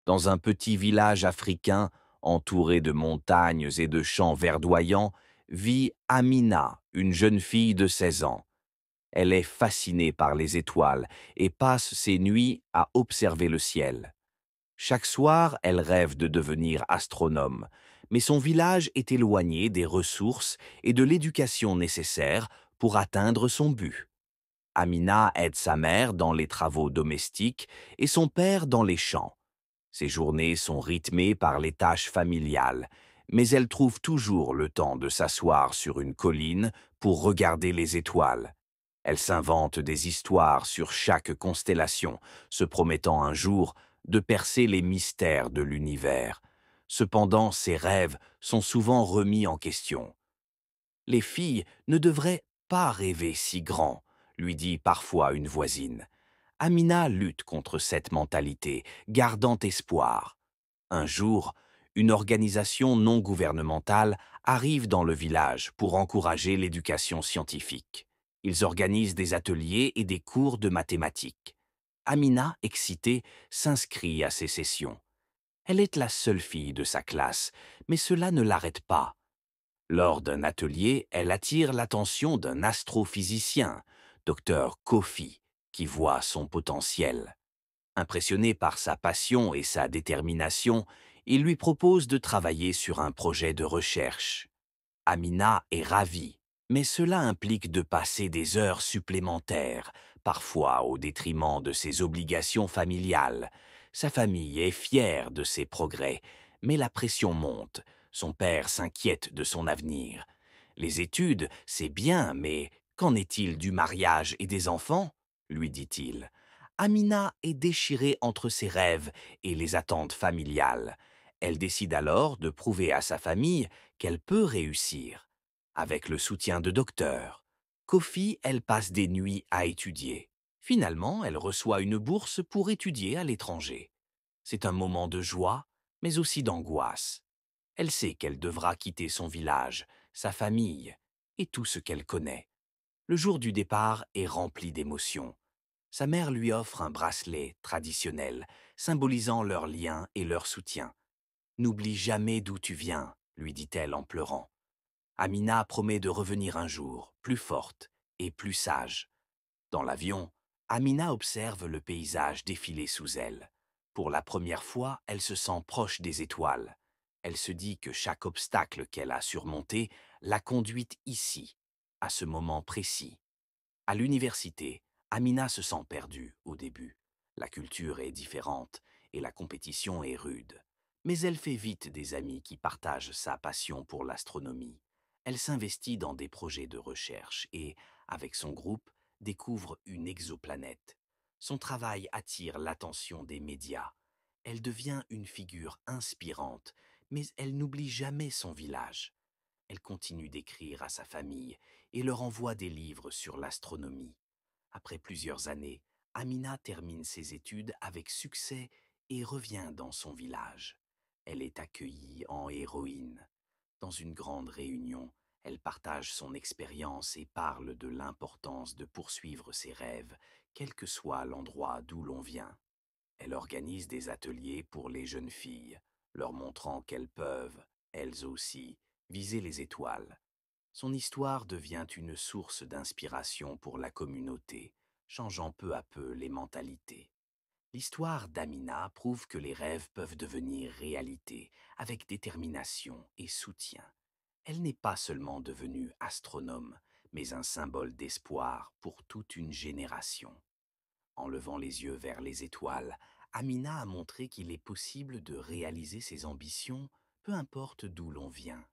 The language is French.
Dans un petit village africain, entouré de montagnes et de champs verdoyants, vit Amina, une jeune fille de 16 ans. Elle est fascinée par les étoiles et passe ses nuits à observer le ciel. Chaque soir, elle rêve de devenir astronome, mais son village est éloigné des ressources et de l'éducation nécessaires pour atteindre son but. Amina aide sa mère dans les travaux domestiques et son père dans les champs. Ses journées sont rythmées par les tâches familiales, mais elle trouve toujours le temps de s'asseoir sur une colline pour regarder les étoiles. Elle s'invente des histoires sur chaque constellation, se promettant un jour de percer les mystères de l'univers. Cependant, ses rêves sont souvent remis en question. Les filles ne devraient pas rêver si grand, lui dit parfois une voisine. Amina lutte contre cette mentalité, gardant espoir. Un jour, une organisation non gouvernementale arrive dans le village pour encourager l'éducation scientifique. Ils organisent des ateliers et des cours de mathématiques. Amina, excitée, s'inscrit à ces sessions. Elle est la seule fille de sa classe, mais cela ne l'arrête pas. Lors d'un atelier, elle attire l'attention d'un astrophysicien, Dr Kofi, qui voit son potentiel. Impressionné par sa passion et sa détermination, il lui propose de travailler sur un projet de recherche. Amina est ravie, mais cela implique de passer des heures supplémentaires, parfois au détriment de ses obligations familiales. Sa famille est fière de ses progrès, mais la pression monte. Son père s'inquiète de son avenir. Les études, c'est bien, mais qu'en est-il du mariage et des enfants lui dit-il. Amina est déchirée entre ses rêves et les attentes familiales. Elle décide alors de prouver à sa famille qu'elle peut réussir. Avec le soutien de docteurs, Kofi, elle passe des nuits à étudier. Finalement, elle reçoit une bourse pour étudier à l'étranger. C'est un moment de joie, mais aussi d'angoisse. Elle sait qu'elle devra quitter son village, sa famille et tout ce qu'elle connaît. Le jour du départ est rempli d'émotions. Sa mère lui offre un bracelet traditionnel, symbolisant leur lien et leur soutien. N'oublie jamais d'où tu viens, lui dit-elle en pleurant. Amina promet de revenir un jour, plus forte et plus sage. Dans l'avion, Amina observe le paysage défiler sous elle. Pour la première fois, elle se sent proche des étoiles. Elle se dit que chaque obstacle qu'elle a surmonté l'a conduite ici, à ce moment précis. À l'université, Amina se sent perdue au début. La culture est différente et la compétition est rude. Mais elle fait vite des amis qui partagent sa passion pour l'astronomie. Elle s'investit dans des projets de recherche et, avec son groupe, découvre une exoplanète. Son travail attire l'attention des médias. Elle devient une figure inspirante, mais elle n'oublie jamais son village. Elle continue d'écrire à sa famille et leur envoie des livres sur l'astronomie. Après plusieurs années, Amina termine ses études avec succès et revient dans son village. Elle est accueillie en héroïne. Dans une grande réunion, elle partage son expérience et parle de l'importance de poursuivre ses rêves, quel que soit l'endroit d'où l'on vient. Elle organise des ateliers pour les jeunes filles, leur montrant qu'elles peuvent, elles aussi, viser les étoiles. Son histoire devient une source d'inspiration pour la communauté, changeant peu à peu les mentalités. L'histoire d'Amina prouve que les rêves peuvent devenir réalité avec détermination et soutien. Elle n'est pas seulement devenue astronome, mais un symbole d'espoir pour toute une génération. En levant les yeux vers les étoiles, Amina a montré qu'il est possible de réaliser ses ambitions, peu importe d'où l'on vient.